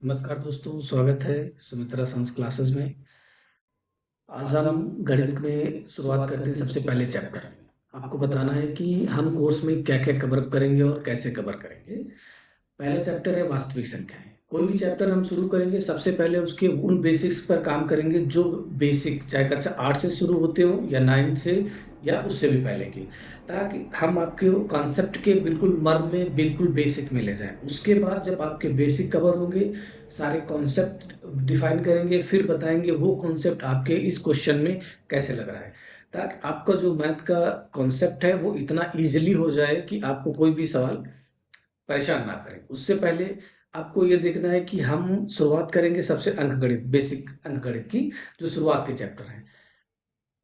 नमस्कार दोस्तों, स्वागत है सुमित्रा साइंस क्लासेस में। आज हम गणित में शुरुआत करते हैं सबसे पहले चैप्टर में। आपको बताना है कि हम कोर्स में क्या क्या कवर करेंगे और कैसे कवर करेंगे। पहला चैप्टर है वास्तविक संख्याएं। कोई भी चैप्टर हम शुरू करेंगे सबसे पहले उसके उन बेसिक्स पर काम करेंगे जो बेसिक चाहे कक्षा 8 से शुरू होते हो या 9 से या उससे भी पहले की, ताकि हम आपके कॉन्सेप्ट के बिल्कुल मर्म में बिल्कुल बेसिक में ले जाएं। उसके बाद जब आपके बेसिक कवर होंगे, सारे कॉन्सेप्ट डिफाइन करेंगे, फिर बताएंगे वो कॉन्सेप्ट आपके इस क्वेश्चन में कैसे लग रहा है, ताकि आपका जो मैथ का कॉन्सेप्ट है वो इतना इजीली हो जाए कि आपको कोई भी सवाल परेशान ना करें। उससे पहले आपको ये देखना है कि हम शुरुआत करेंगे सबसे अंकगणित, बेसिक अंकगणित की जो शुरुआत के चैप्टर हैं,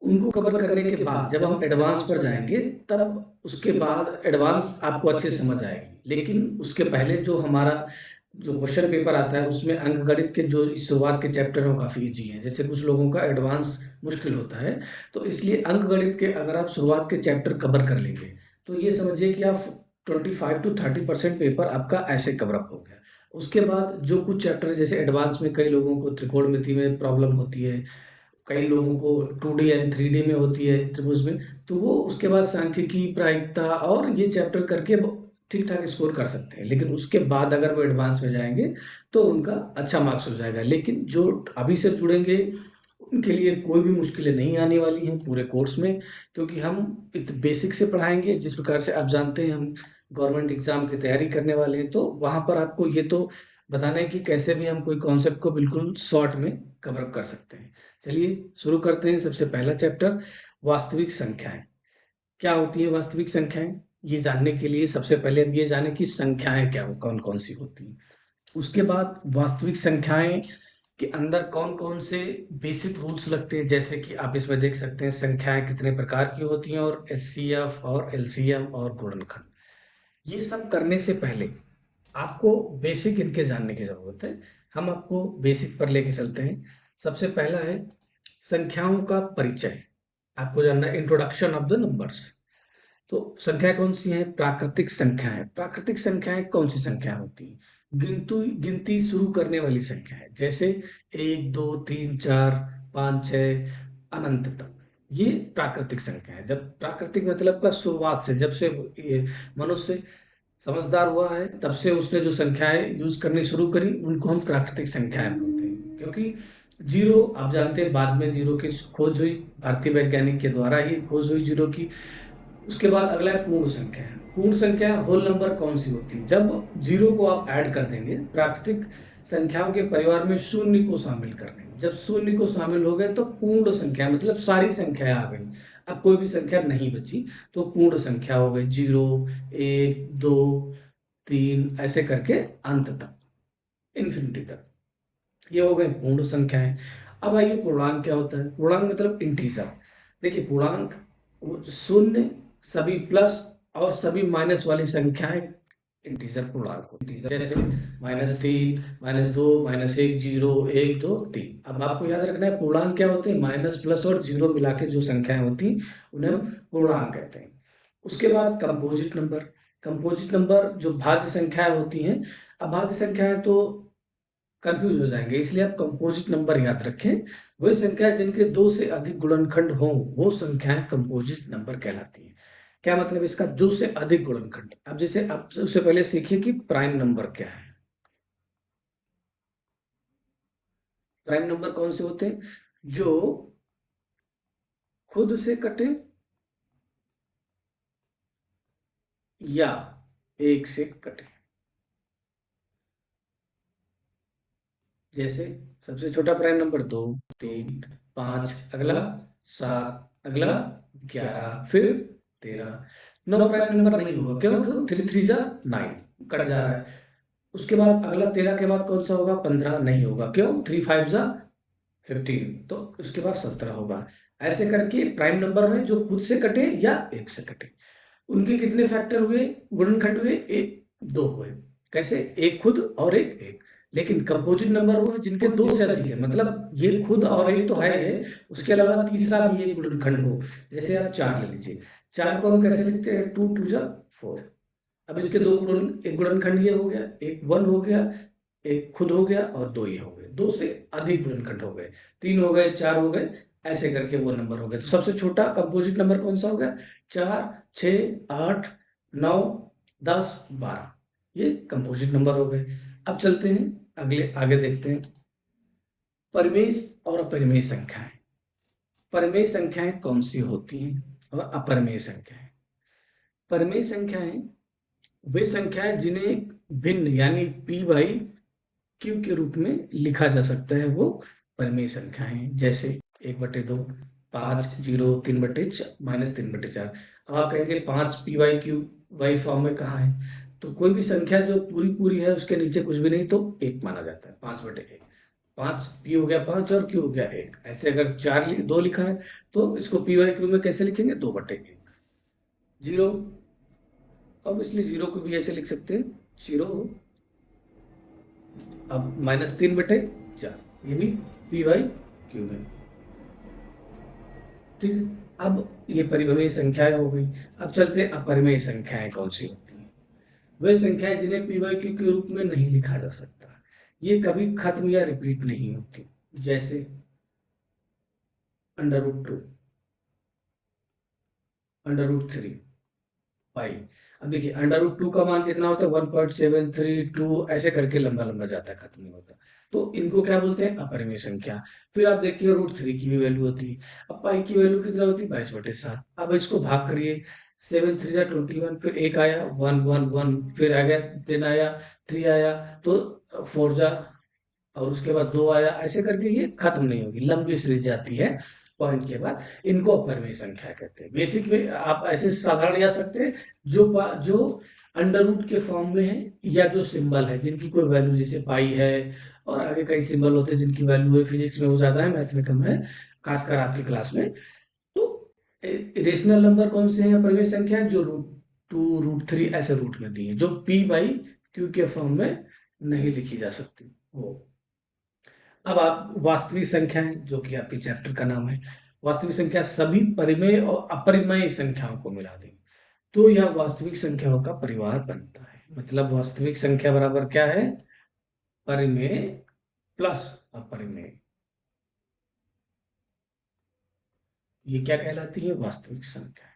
उनको कवर करने के बाद जब हम एडवांस पर जाएंगे, तब उसके बाद एडवांस आपको अच्छे से समझ आएगी। लेकिन उसके पहले जो हमारा जो क्वेश्चन पेपर आता है उसमें अंकगणित के जो शुरुआत के चैप्टर हैं वो काफ़ी इजी हैं। जैसे कुछ लोगों का एडवांस मुश्किल होता है, तो इसलिए अंकगणित के अगर आप शुरुआत के चैप्टर कवर कर लेंगे तो ये समझिए कि आप 25 to 30% पेपर आपका ऐसे कवर अप हो गया। उसके बाद जो कुछ चैप्टर जैसे एडवांस में कई लोगों को त्रिकोणमिति में प्रॉब्लम होती है, कई लोगों को 2D एंड 3D में होती है त्रिभुज में, तो वो उसके बाद सांख्यिकी, प्रायिकता और ये चैप्टर करके ठीक ठाक स्कोर कर सकते हैं। लेकिन उसके बाद अगर वो एडवांस में जाएंगे तो उनका अच्छा मार्क्स हो जाएगा। लेकिन जो अभी से जुड़ेंगे उनके लिए कोई भी मुश्किलें नहीं आने वाली हैं पूरे कोर्स में, क्योंकि हम बेसिक से पढ़ाएंगे। जिस प्रकार से आप जानते हैं हम गवर्नमेंट एग्जाम की तैयारी करने वाले हैं, तो वहां पर आपको ये तो बताना है कि कैसे भी हम कोई कॉन्सेप्ट को बिल्कुल शॉर्ट में कवर अप कर सकते हैं। चलिए शुरू करते हैं। सबसे पहला चैप्टर वास्तविक संख्याएं। क्या होती है वास्तविक संख्याएं, ये जानने के लिए सबसे पहले हम ये जाने कि संख्याएं क्या हो, कौन कौन सी होती हैं। उसके बाद वास्तविक संख्याएं के अंदर कौन कौन से बेसिक रूल्स लगते हैं, जैसे कि आप इसमें देख सकते हैं संख्याएं कितने प्रकार की होती हैं और एचसीएफ और एलसीएम और गुणनखंड। ये सब करने से पहले आपको बेसिक इनके जानने की जरूरत है। हम आपको बेसिक पर लेके चलते हैं। सबसे पहला है संख्याओं का परिचय। आपको जानना है इंट्रोडक्शन ऑफ द नंबर्स। तो संख्या कौन सी है? प्राकृतिक संख्याएं। प्राकृतिक संख्याएं कौन सी संख्या होती है? गिनती गिनती शुरू करने वाली संख्या है, जैसे 1 2 3 4 5 6 अनंत तक। ये प्राकृतिक संख्या है। जब प्राकृतिक मतलब का शुरुआत से, जब से ये मनुष्य समझदार हुआ है तब से उसने जो संख्याएं यूज करनी शुरू करी उनको हम प्राकृतिक संख्याएं बोलते हैं। क्योंकि जीरो, आप जानते हैं बाद में जीरो की खोज हुई, भारतीय वैज्ञानिक के द्वारा ही खोज हुई जीरो की। उसके बाद अगला है पूर्ण संख्या। पूर्ण संख्या होल नंबर कौन सी होती है? जब जीरो को आप ऐड कर देंगे प्राकृतिक संख्याओं के परिवार में शून्य को शामिल कर देंगे। जब शून्य को शामिल हो गए तो पूर्ण संख्या, मतलब सारी संख्याएं आ गई। अब कोई भी संख्या नहीं बची तो पूर्ण संख्या हो गई। 0 1 2 3 ऐसे करके अंत तक, इन्फिनिटी तक, ये हो गए पूर्ण संख्याएं। अब आइए पूर्णांक क्या होता है? पूर्णांक मतलब इंटीजर। देखिए पूर्णांक शून्य, सभी प्लस और सभी माइनस वाली संख्याएं इंटीजर पूर्णांक होती है। जैसे -3 -2 -1 0 1 2 3। अब आपको याद रखना है पूर्णांक क्या होते हैं? माइनस प्लस और जीरो मिला के जो संख्याएं होती हैं उन्हें हम पूर्णांक कहते हैं। उसके बाद कंपोजिट नंबर। कंपोजिट नंबर जो भाज्य संख्याएं होती हैं। अब भाज्य संख्याएं तो कंफ्यूज हो जाएंगे, इसलिए आप कंपोजिट नंबर याद रखें। वही संख्या जिनके दो से अधिक गुणनखंड हों वो संख्याएं कंपोजिट नंबर कहलाती हैं। क्या मतलब इसका? दो से अधिक गुणनखंड। अब जैसे आप उससे पहले सीखिए कि प्राइम नंबर क्या है। प्राइम नंबर कौन से होते हैं? जो खुद से कटे या एक से कटे। जैसे सबसे छोटा प्राइम नंबर 2 3 5, अगला 7, अगला 11, फिर 13। 9 प्राइम नंबर नहीं होगा। क्यों? 3 3 जा 9, कट जा रहा है। उसके बाद अगला 13 के बाद कौन सा होगा? 15 नहीं होगा। क्यों? 3 5 जा 15, तो उसके बाद 17 होगा। ऐसे करके प्राइम नंबर में जो खुद से कटे या एक से कटे, उनके कितने फैक्टर हुए, गुणनखंड हुए? एक, दो हुए। कैसे? एक खुद और एक। लेकिन कंपोजिट नंबर वो है जिनके दो से अधिक है, मतलब ये खुद और एक तो है, उसके अलावा तीसरा भी एक गुणनखंड हो। जैसे आप 4 ले लीजिए। 4 को हम कैसे लिखते हैं? 2 2 जा 4। अब इसके दो गुणन, एक गुणनखंड ये हो गया, एक 1 हो गया, एक खुद हो गया और दो ये हो गए, दो से अधिक गुणनखंड हो गए, तीन हो गए, चार हो गए, ऐसे करके वो नंबर हो गए। तो सबसे छोटा कंपोजिट नंबर कौन सा हो गया? 4, 6, 8, 9, 10, 12, ये कंपोजिट नंबर हो गए। अब चलते हैं अगले, आगे देखते हैं परिमेय और अपरिमेय संख्याएं। परिमेय संख्याएं कौन सी होती हैं और अपरिमेय संख्याएं? परिमेय संख्याएं वे संख्याएं जिन्हें भिन्न यानी p बाई क्यू के रूप में लिखा जा सकता है, वो परिमेय संख्याएं हैं। जैसे 1/2, 5, 0, 3/-4। अब आप कहेंगे 5 p by q y form में कहाँ है? तो कोई भी संख्या जो पूरी पूरी है उसके नीचे कुछ भी नहीं तो 1 माना जाता है, 5/1। 5 p हो गया 5 और q हो गया 1। ऐसे अगर 2 लिखा है तो इसको p बाई क्यू में कैसे लिखेंगे? 2/1। 0, अब इसलिए 0 को भी ऐसे लिख सकते हैं 0। अब -3/4, ये भी p बाई क्यू में। ठीक है, अब ये परिमेय संख्याएं हो गई। अब चलते हैं अपरिमेय संख्याएं कौन सी होती हैं। वे संख्याएं जिन्हें p बाई क्यू के रूप में नहीं लिखा जा सकता, ये कभी खत्म या रिपीट नहीं होती। जैसे √2, √3, पाई। अब देखिए √2 का मान कितना होता है? 1.732, ऐसे करके लंबा लंबा जाता है, खत्म नहीं होता। तो इनको क्या बोलते हैं? अपरिमेय संख्या। फिर आप देखिए √3 की भी वैल्यू होती है। अब पाई की वैल्यू कितना होती है? 22/7। अब इसको भाग करिए, 7×3 = 21, फिर 1 आया, 1 1 1, फिर आ गया 10 आया, 3 आया, तो 4 जा, और उसके बाद 2 आया, ऐसे करके ये खत्म नहीं होगी, लंबी सीरीज जाती है पॉइंट के बाद। इनको अपरिमेय संख्या कहते हैं। बेसिक में आप ऐसे साधारण जा सकते हैं जो अंडर रूट के फॉर्म में है, या जो सिंबल है जिनकी कोई वैल्यू, जैसे पाई है, और आगे कई सिंबल होते हैं जिनकी वैल्यू है। फिजिक्स में वो ज्यादा है, मैथ में कम है, खासकर आपकी क्लास में। तो रेशनल नंबर कौन से हैं अपरिमेय संख्या? जो √2, √3 ऐसे रूट में दी है, जो p बाई क्यू के फॉर्म में नहीं लिखी जा सकती वो। अब आप वास्तविक संख्याएं, जो कि आपके चैप्टर का नाम है, वास्तविक संख्या सभी परिमेय और अपरिमेय संख्याओं को मिला दें तो यह वास्तविक संख्याओं का परिवार बनता है। मतलब वास्तविक संख्या बराबर क्या है? परिमेय प्लस अपरिमेय। ये क्या कहलाती है? वास्तविक संख्या।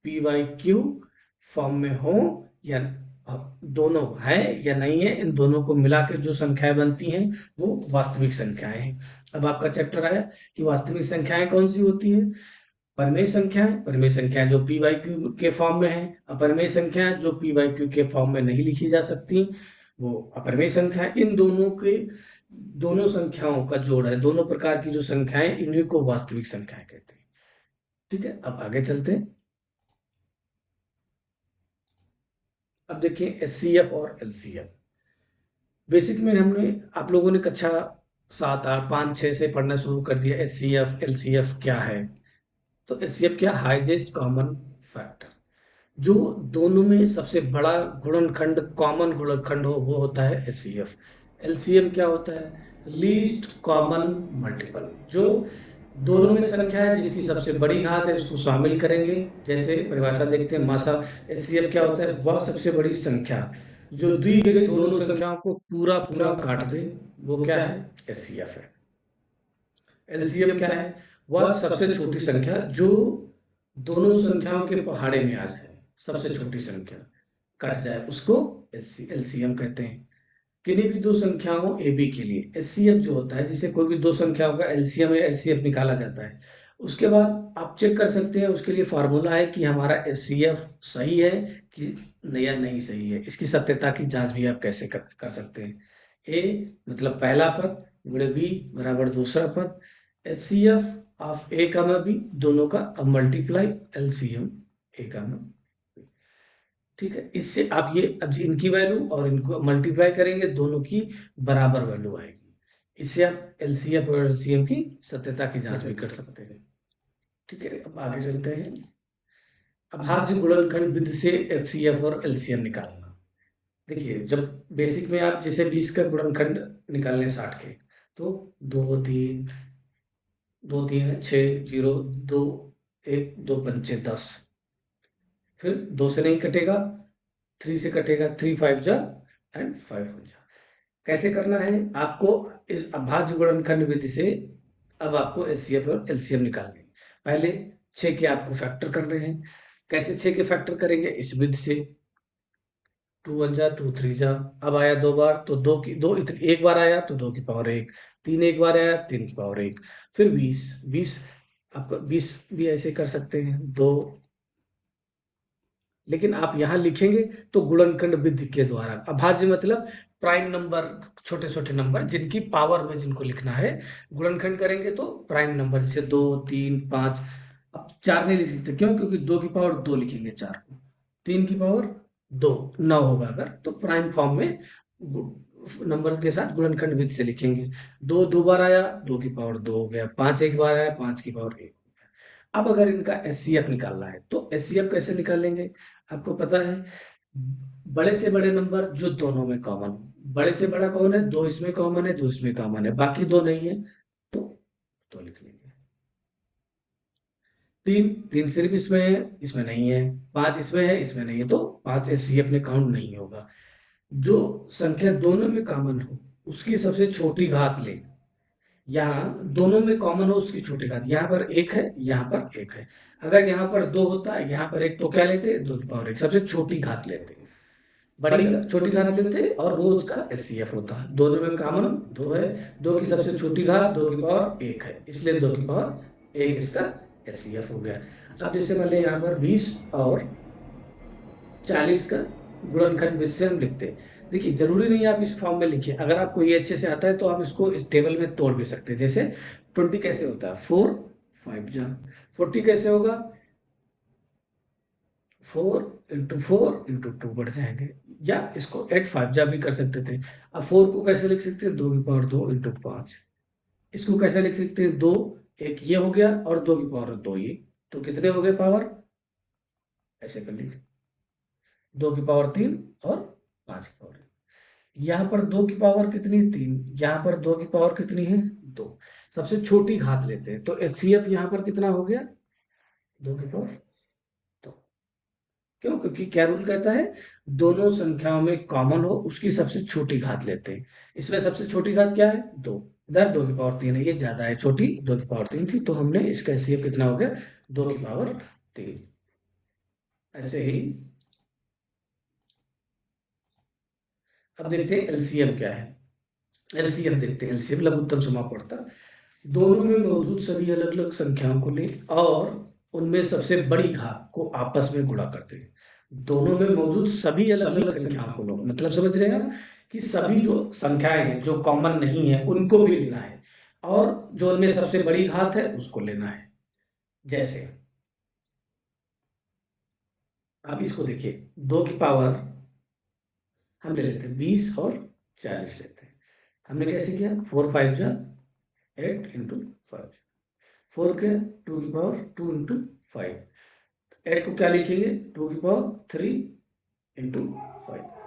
p बाई क्यू फॉर्म में हो या दोनों है या नहीं है, इन दोनों को मिला के जो संख्याएं बनती हैं वो वास्तविक संख्याएं हैं। अब आपका चैप्टर आया कि वास्तविक संख्याएं कौन सी होती है। परिमेय संख्याएं जो p बाई क्यू के फॉर्म में है, अपरिमेय संख्याएं जो p बाई क्यू के फॉर्म में नहीं लिखी जा सकती, वो अपरिमेय संख्याएं। इन दोनों के, दोनों संख्याओं का जोड़ है, दोनों प्रकार की जो संख्याएं, इन्हीं को वास्तविक संख्याएं कहते हैं। ठीक है, अब आगे चलते हैं। अब देखिए HCF और LCM। बेसिक में हमने, आप लोगों ने कक्षा 7, 8, 5, 6 से पढ़ना शुरू कर दिया। HCF LCF क्या है? तो HCF क्या? Highest common factor. जो दोनों में सबसे बड़ा गुणनखंड, कॉमन गुणनखंड हो, वो होता है HCF। LCM क्या होता है? Least common multiple. जो दोनों में संख्या है जिसकी सबसे बड़ी घात है उसको शामिल करेंगे। जैसे परिभाषा देखते हैं, मासा। HCF क्या होता है? वह सबसे बड़ी संख्या जो दी गई दोनों संख्याओं को पूरा पूरा काट दे, वो क्या है? HCF है। LCM क्या है? वह सबसे छोटी संख्या जो दोनों संख्याओं के पहाड़े में आ जाए, सबसे छोटी संख्या कट जाए, उसको LCM कहते हैं। किन्हीं भी दो संख्याओं AB के लिए HCF जो होता है, जिसे कोई भी दो संख्याओं का LCM या HCF निकाला जाता है, उसके बाद आप चेक कर सकते हैं, उसके लिए फार्मूला है कि हमारा HCF सही है कि या नहीं सही है। इसकी सत्यता की जांच भी आप कैसे कर सकते हैं। A मतलब पहला पद गुणे B बराबर दूसरा पद, HCF ऑफ A, B दोनों का, अब मल्टीप्लाई LCM A, B। ठीक है, इससे आप ये, अब इनकी वैल्यू और इनको मल्टीप्लाई करेंगे, दोनों की बराबर वैल्यू आएगी। इससे आप LCF और LCM की सत्यता की जांच भी कर सकते हैं। ठीक है, अब आगे चलते हैं। अब भाज्य गुणनखंड विधि से HCF और LCM निकालना। देखिए, जब बेसिक में आप जैसे 20 का गुणनखंड निकालने 60 के, तो 2 3 2 3 6 0 2 1 2 5 10, फिर 2 से नहीं कटेगा, 3 से कटेगा, 3 5 जा एंड 5 1 जा। कैसे करना है आपको? इस अभाज्य गुणनखंड विधि से अब आपको एचसीएफ और एलसीएम निकालने हैं। पहले 6 के आपको फैक्टर करने हैं। कैसे 6 के फैक्टर करेंगे? इस विधि से 2 1 जा 2 3 जा। अब आया 2 बार तो 2 की 2 एक बार आया तो 2 की पावर 1, 3 एक बार आया 3 की पावर 1, फिर 20 20 आपको 20 भी ऐसे कर सकते हैं 2। लेकिन आप यहां लिखेंगे तो गुणनखंड विधि के द्वारा। अभाज्य मतलब प्राइम नंबर, छोटे छोटे नंबर जिनकी पावर में जिनको लिखना है। गुणनखंड करेंगे तो प्राइम नंबर, जैसे 2 3 5। अब 4 नहीं लिख सकते, क्यों? क्योंकि 2 की पावर 2 लिखेंगे 4 को, 3 की पावर 2 9 होगा अगर, तो प्राइम फॉर्म में नंबर के साथ गुणनखंड विधि से लिखेंगे। 2 दो बार आया 2 की पावर 2 हो गया, 5 एक बार आया 5 की पावर 1। अब अगर इनका एचसीएफ निकालना है तो एचसीएफ कैसे निकालेंगे? आपको पता है, बड़े से बड़े नंबर जो दोनों में कॉमन हो। बड़े से बड़ा कौन है? 2 इसमें कॉमन है, 2 इसमें कॉमन है, बाकी 2 नहीं है तो 2 लिख लेंगे। 3 सिर्फ इसमें है, इसमें नहीं है। 5 इसमें है, इसमें नहीं है, तो 5 एचसीएफ में काउंट नहीं होगा। जो संख्या दोनों में कॉमन हो उसकी सबसे छोटी घात ले। यहाँ दोनों में कॉमन हो उसकी छोटी घात, यहाँ पर 1 है, यहाँ पर 1 है। अगर यहाँ पर 2 होता है, यहाँ पर 1, तो क्या लेते? 2 की पावर 1, सबसे छोटी घात लेते। बड़ी छोटी घात लेते और वो उसका एचसीएफ होता है। दोनों में कॉमन 2 है, 2 की सबसे छोटी घात 2 की पावर 1 है, इसलिए 2 की पावर 1 इसका एचसीएफ हो गया। अब जैसे मान लें यहाँ पर 20 और 40 का गुणनखंड विधि से हम लिखते हैं। देखिए, जरूरी नहीं आप इस फॉर्म में लिखिए, अगर आपको ये अच्छे से आता है तो आप इसको इस टेबल में तोड़ भी सकते हैं। जैसे 20 कैसे होता है? 4 5 जा। 40 कैसे होगा? 4 इंटू 4 इंटू 2 बढ़ जाएंगे, या इसको 8 5 जा भी कर सकते थे। अब 4 को कैसे लिख सकते हैं? 2 की पावर 2 इंटू 5। इसको कैसे लिख सकते हैं? 2 एक ये हो गया और 2 की पावर 2 ये, तो कितने हो गए पावर? ऐसे कर लीजिए, 2 की पावर 3 और 5 की पावर। यहाँ पर 2 की पावर कितनी? 3। यहाँ पर 2 की पावर कितनी है? 2। सबसे छोटी घात लेते हैं तो एचसीएफ यहाँ पर कितना हो गया? 2 की पावर 2। क्यों? क्योंकि क्या रूल कहता है? दोनों संख्याओं में कॉमन हो उसकी सबसे छोटी घात लेते हैं। इसमें सबसे छोटी घात क्या है? 2। इधर 2 की पावर 3 है, ये ज्यादा है, छोटी 2 की पावर 3 थी, तो हमने इसका एचसीएफ कितना हो गया? 2 की पावर 3। ऐसे ही अब देखते हैं एलसीएम क्या है। एलसीएम देखते हैं, एलसीएम लघुत्तम समापवर्तक। दोनों में मौजूद सभी अलग अलग संख्याओं को ले और उनमें सबसे बड़ी घात को आपस में गुणा करते हैं। दोनों में मौजूद सभी अलग अलग संख्याओं को लो, मतलब समझ रहे हैं आप कि सभी जो संख्याएं हैं जो कॉमन नहीं है उनको भी लेना है, और जो उनमें सबसे बड़ी घात है उसको लेना है। जैसे अब इसको देखिए, 2 की पावर हम ले लेते हैं 20 और 40 लेते हैं। हमने कैसे किया? 4 5 जा 8 इंटू 5। 4 के 2 की पावर 2 इंटू 5। 8 को क्या लिखेंगे? 2 की पावर 3 इंटू 5।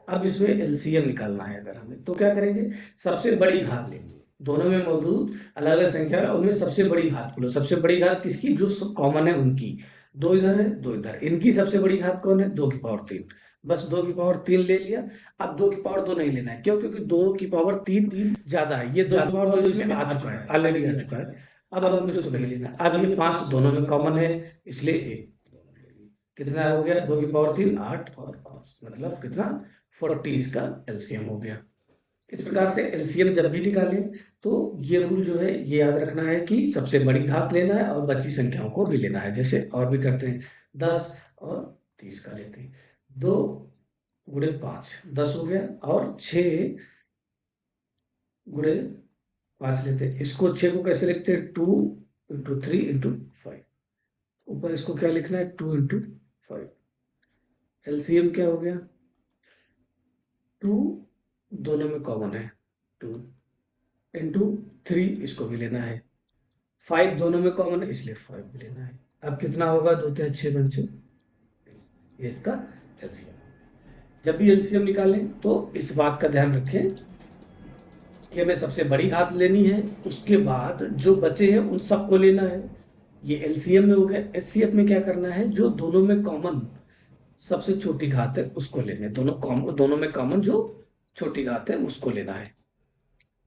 अब इसमें एलसीएम निकालना है अगर हमें, तो क्या करेंगे? सबसे बड़ी घात लेंगे। दोनों में मौजूद अलग अलग संख्या है, उनमें सबसे बड़ी घात को लो। सबसे बड़ी घात किसकी? जो कॉमन है उनकी। 2 इधर है 2 इधर, इनकी सबसे बड़ी घात कौन है? 2 की पावर 3। बस 2 की पावर 3 ले लिया। अब 2 की पावर 2 नहीं लेना है, क्यों? क्योंकि 2 की पावर 3 ज्यादा है, ये 2 की पावर 2 इसमें आ चुका है, ऑलरेडी आ चुका है। अब हम इसको नहीं लेना। अब ये 5 दोनों में कॉमन है, इसलिए 1। कितना हो गया? 2 की पावर 3 8 और 5, मतलब कितना? 40 इसका एलसीएम हो गया। इस प्रकार से एलसीएम जब भी निकालें तो ये रूल जो है ये याद रखना है कि सबसे बड़ी घात लेना है और बची संख्याओं को भी लेना है। जैसे और भी करते हैं, 10 और 30 का लेते हैं। 2 गुणे 5 10 हो गया, और 6 गुणे 5 लेते हैं। इसको 6 को कैसे लिखते हैं? 2 इंटू 3 इंटू 5। ऊपर इसको क्या लिखना है? 2 इंटू 5। एलसीएम क्या हो गया? 2 दोनों में कॉमन है, 2 इंटू 3 इसको भी लेना है। 5 दोनों में कॉमन है, इसलिए 5 भी लेना है। अब कितना होगा? 2 3 6 बच्चे, ये इसका एलसीएम। जब भी एलसीएम निकालें तो इस बात का ध्यान रखें कि हमें सबसे बड़ी घात लेनी है, उसके बाद जो बचे हैं उन सबको लेना है। ये एलसीएम में हो गया। एचसीएफ में क्या करना है? जो दोनों में कॉमन सबसे छोटी घात है उसको लेने, दोनों में कॉमन जो छोटी घात है उसको लेना है।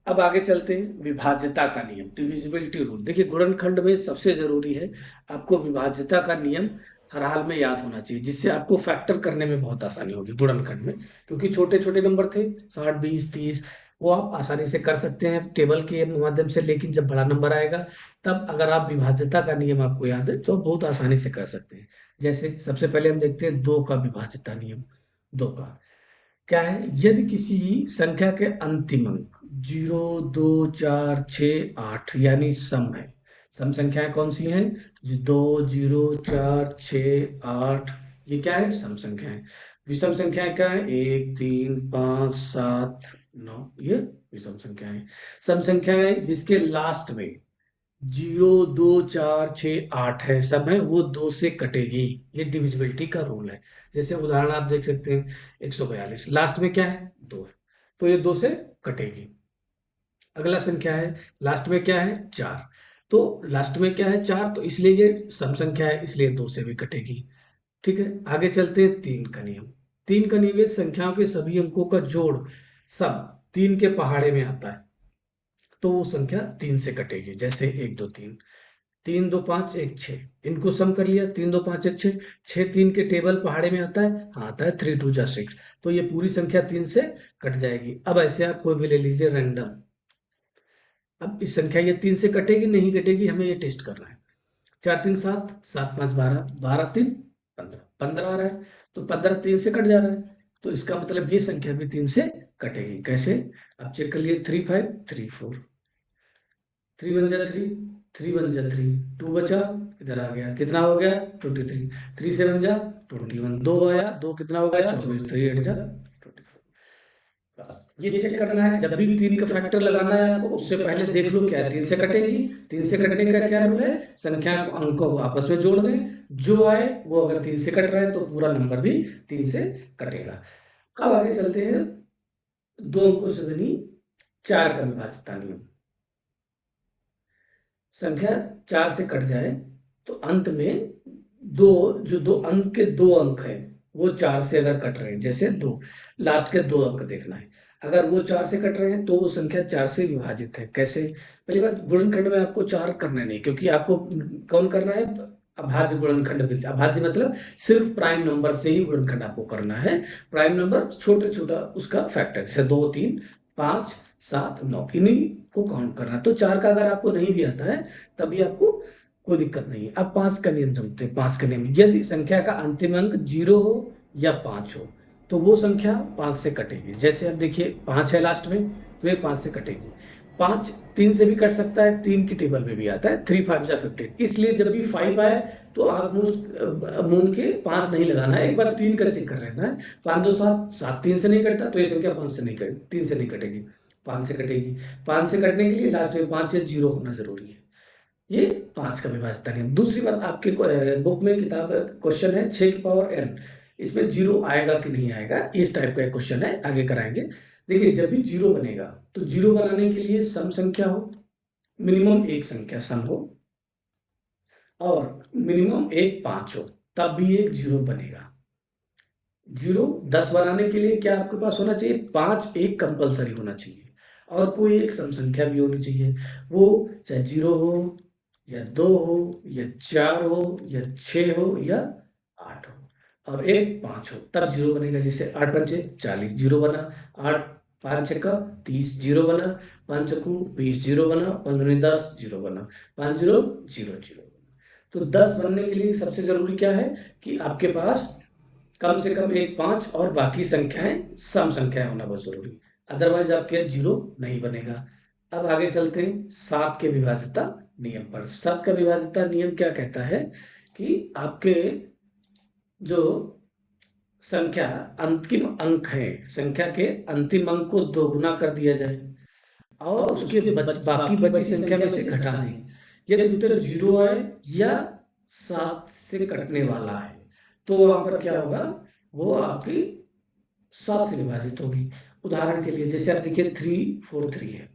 अब आगे चलते हैं विभाज्यता का नियम, डिविजिबिलिटी रूल। देखिए गुणनखंड में सबसे जरूरी है आपको विभाज्यता का नियम हर हाल में याद होना चाहिए, जिससे आपको फैक्टर करने में बहुत आसानी होगी गुणनखंड में, क्योंकि छोटे छोटे नंबर थे 60 20 30, वो आप आसानी से कर सकते हैं टेबल के माध्यम से। लेकिन जब बड़ा नंबर आएगा तब अगर आप विभाज्यता का नियम आपको याद है तो आप बहुत आसानी से कर सकते हैं। जैसे सबसे पहले हम देखते हैं दो का विभाज्यता नियम। दो का क्या है, यदि किसी संख्या के अंतिम अंक 0 2 4 6 8 यानी सम है। सम संख्याएं कौन सी हैं? 2 0 4 6 8, ये क्या है? सम संख्याएं। विषम संख्याएं क्या है? 1 3 5 7 9, ये विषम संख्याएं। सम संख्याएं जिसके लास्ट में 0 2 4 6 8 है, सब है, वो दो से कटेगी। ये डिविजिबिलिटी का रूल है। जैसे उदाहरण आप देख सकते हैं 142, लास्ट में क्या है? 2 है, तो ये 2 से कटेगी। अगला संख्या है, लास्ट में क्या है? 4, तो लास्ट में क्या है? 4, तो इसलिए ये सम संख्या है, इसलिए 2 से भी कटेगी। ठीक है, आगे चलते हैं 3 का नियम। 3 का नियम, संख्याओं के सभी अंकों का जोड़ सब 3 के पहाड़े में आता है, तो वो संख्या 3 से कटेगी। जैसे 1 2 3, 3 2 5 1 6, इनको सम कर लिया, 3 2 5 1 6, 6 3 के टेबल पहाड़े में आता है, हाँ आता है, 3 2 जा 6, तो ये पूरी संख्या 3 से कट जाएगी। अब ऐसे आप कोई भी ले लीजिए रैंडम। अब इस संख्या ये 3 से कटेगी नहीं कटेगी, हमें ये टेस्ट करना है। 4 3 7, 7 5 12, 12 3 15, 15 आ रहा है, तो 15 3 से कट जा रहा है, तो इसका मतलब ये संख्या भी 3 से कटेगी। कैसे? आप चेक कर लिए, 3 5 3 4, 3 1 जा 3, 3 1 जा 3, 2 बचा, इधर आ गया, कितना हो गया? 23, 3 7 जा 21, 2 आया, 2 कितना हो गया? 24, 3 8 जा 24। ये चेक करना है, जब भी 3 का फैक्टर लगाना है आपको, उससे पहले देख लो क्या 3 से कटेगी। 3 से कटने का क्या रूल है? संख्या अंकों को आपस में जोड़ दें, जो आए वो अगर 3 से कट रहा है तो पूरा नंबर भी 3 से कटेगा। अब आगे चलते हैं 2 अंकों से बनी 4 का विभाज्यता नियम। संख्या 4 से कट जाए तो अंत में दो अंक के 2 अंक हैं, वो 4 से अगर कट रहे हैं, जैसे 2, लास्ट के 2 अंक देखना है, अगर वो 4 से कट रहे हैं तो वो संख्या 4 से विभाजित है। कैसे? पहली बात, गुणनखंड में आपको 4 करने नहीं, क्योंकि आपको कौन करना है? अभाज्य गुणनखंड। अभाज्य मतलब सिर्फ प्राइम नंबर से ही गुणनखंड आपको करना है। प्राइम नंबर छोटे छोटा उसका फैक्टर, जैसे 2 3 5 7 9, इन्हीं को काउंट करना है। तो 4 का अगर आपको नहीं भी आता है तभी आपको कोई दिक्कत नहीं है। अब 5 का नियम समझते हैं। 5 का नियम, यदि संख्या का अंतिम अंक 0 हो या 5 हो तो वो संख्या 5 से कटेगी। जैसे अब देखिए 5 है लास्ट में, तो ये 5 से कटेगी। 5 3 से भी कट सकता है, 3 की टेबल में भी आता है, 3 5 जा 15, इसलिए जब भी 5 आए तो आप मून के 5 नहीं लगाना है, एक बार 3 का चेक कर लेना है। 5 2 7, 7 3 से नहीं कटता, तो ये संख्या 5 से नहीं कटेगी, 3 से नहीं कटेगी, 5 से कटेगी। 5 से कटने के लिए लास्ट में 5 या 0 होना जरूरी है। ये 5 का विभाज्यता नियम। दूसरी बात, आपके बुक में किताब क्वेश्चन है 6 की पावर n, इसमें 0 आएगा कि नहीं आएगा, इस टाइप का एक क्वेश्चन है, आगे कराएंगे। देखिए जब भी 0 बनेगा तो 0 बनाने के लिए सम संख्या हो, मिनिमम एक संख्या सम हो, और मिनिमम एक 5 हो, तब भी एक 0 बनेगा। 0 10 बनाने के लिए क्या आपके पास होना चाहिए? 5 एक कंपलसरी होना चाहिए, और कोई एक सम संख्या भी होनी चाहिए, वो चाहे 0 हो या 2 हो या 4 हो या 6 हो या 8 हो, और एक 5 हो, तब 0 बनेगा। जैसे 8 पंचे 40, 0 बना। 8 5 छक्का 30, 0 बना। 5 चक्कू 20, 0 बना। 5 दूनी 10, 0 बना। 5 0 0 0 बना। तो 10 बनने के लिए सबसे जरूरी क्या है कि आपके पास कम से कम एक 5 और बाकी संख्याएं सम संख्याएं होना बहुत जरूरी, अदरवाइज आपके 0 नहीं बनेगा। अब आगे चलते हैं 7 के विभाज्यता नियम पर। 7 का विभाज्यता नियम क्या कहता है कि आपके जो संख्या अंतिम अंक है, संख्या के अंतिम अंक को दोगुना कर दिया जाए और उसके बाकी बची संख्या में से घटा दें, यदि उत्तर 0 आए या 7 से कटने वाला है, तो वहां पर क्या होगा? वो आपकी 7 से विभाजित होगी। उदाहरण के लिए जैसे आप देखिए 3 4 3 है,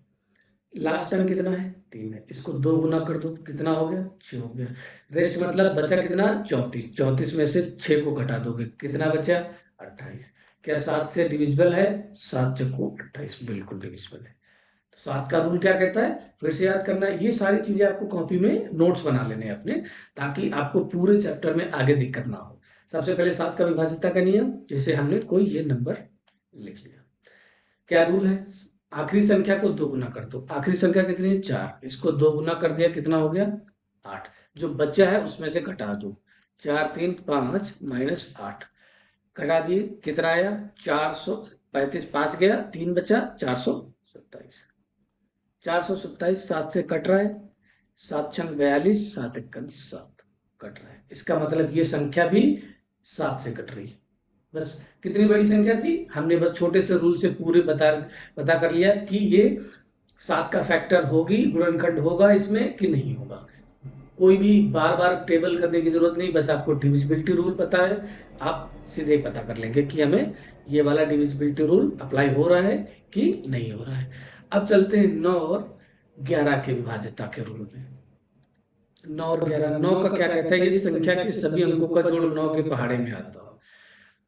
लास्ट टर्म कितना है? 3 है, इसको 2 गुना कर दो, कितना हो गया? 6 हो गया। रेस्ट मतलब बचा कितना? 34, 34 में से 6 को घटा दोगे, कितना बचा? 28। क्या 7 से डिविजिबल है? 7 चौको 28, बिल्कुल डिविजिबल है। तो 7 का रूल क्या कहता है, फिर से याद करना है। ये सारी चीजें आपको कॉपी में नोट्स बना लेने हैं अपने, ताकि आपको पूरे चैप्टर में आगे दिक्कत ना हो। सबसे पहले 7 का विभाज्यता का नियम, जैसे हमने कोई ये नंबर लिख लिया, क्या रूल है, आखिरी संख्या को 2 गुना कर दो। आखिरी संख्या कितनी है? 4, इसको 2 गुना कर दिया, कितना हो गया? 8। जो बच्चा है उसमें से घटा दो, 4 3 5 माइनस 8, घटा दिए, कितना आया? 435, 5 गया, 3 बचा, 427। 427 7 से कट रहा है, 7 छंग 42, 7 एकम 7 कट रहा है। इसका मतलब ये संख्या भी 7 से कट रही है। बस कितनी बड़ी संख्या थी, हमने बस छोटे से रूल से पूरे पता कर लिया कि ये 7 का फैक्टर होगी, गुणनखंड होगा इसमें कि नहीं होगा। कोई भी बार बार टेबल करने की जरूरत नहीं, बस आपको डिविजिबिलिटी रूल पता है, आप सीधे ही पता कर लेंगे कि हमें ये वाला डिविजिबिलिटी रूल अप्लाई हो रहा है कि नहीं हो रहा है। अब चलते हैं 9 और 11 के विभाज्यता के रूल में। 9 और 11, 9 का क्या कहता है, यदि संख्या के सभी अंकों का जोड़ 9 के पहाड़े में आता हो,